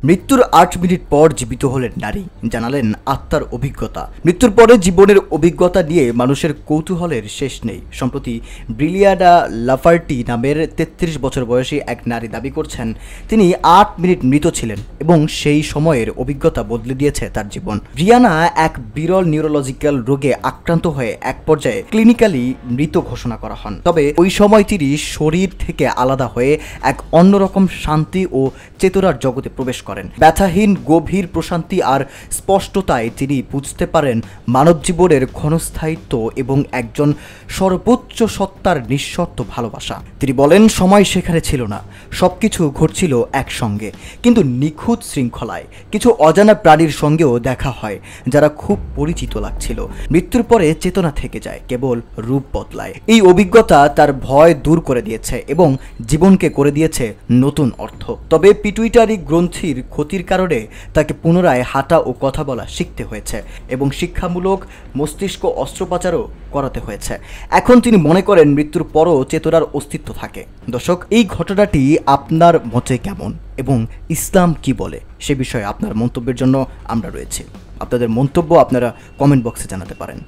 মৃত্যুর ৮ মিনিট পর জীবিত হলেন নারী, জানালেন আত্মার অভিজ্ঞতা। মৃত্যুর পরে জীবনের অভিজ্ঞতা নিয়ে মানুষের কৌতূহলের শেষ নেই। সম্প্রতি ব্রিলিয়াডা লাফার্টি নামের ৩৩ বছর বয়সী এক নারী দাবি করছেন তিনি ৮ মিনিট মৃত ছিলেন এবং সেই সময়ের অভিজ্ঞতা বদলে দিয়েছে তার জীবন। ব্রিয়ানা এক বিরল নিউরোলজিক্যাল রোগে আক্রান্ত হয়ে এক পর্যায়ে ক্লিনিক্যালি মৃত ঘোষণা করা হন। তবে ওই সময় তিনি শরীর থেকে আলাদা হয়ে এক অন্যরকম শান্তি ও চেতনার জগতে প্রবেশ করেন। ব্যথাহীন গভীর প্রশান্তি আর স্পষ্টতায় তিনি বুঝতে পারেন মানব জীবনের ক্ষণস্থায়িত্ব এবং একজন সর্বোচ্চ সত্তার নিঃশর্ত ভালোবাসা। তিনি বলেন, সময় সেখানে ছিল না, সবকিছু ঘটছিল একসঙ্গে, কিন্তু নিখুঁত শৃঙ্খলায়। কিছু অজানা প্রাণীর সঙ্গেও দেখা হয় যারা খুব পরিচিত লাগছিল। মৃত্যুর পরে চেতনা থেকে যায়, কেবল রূপ বদলায়। এই অভিজ্ঞতা তার ভয় দূর করে দিয়েছে এবং জীবনকে করে দিয়েছে নতুন অর্থ। তবে পিটুইটারি গ্রন্থির ক্ষতির কারণে তাকে পুনরায় হাঁটা ও কথা বলা শিখতে হয়েছে এবং শিক্ষামূলক মস্তিষ্ক অস্ত্রোপচারও করাতে হয়েছে। এখন তিনি মনে করেন মৃত্যুর পরও চেতনার অস্তিত্ব থাকে। দর্শক, এই ঘটনাটি আপনার মতে কেমন এবং ইসলাম কি বলে সে বিষয়ে আপনার মন্তব্যের জন্য আমরা রয়েছি। আপনাদের মন্তব্য আপনারা কমেন্ট বক্সে জানাতে পারেন।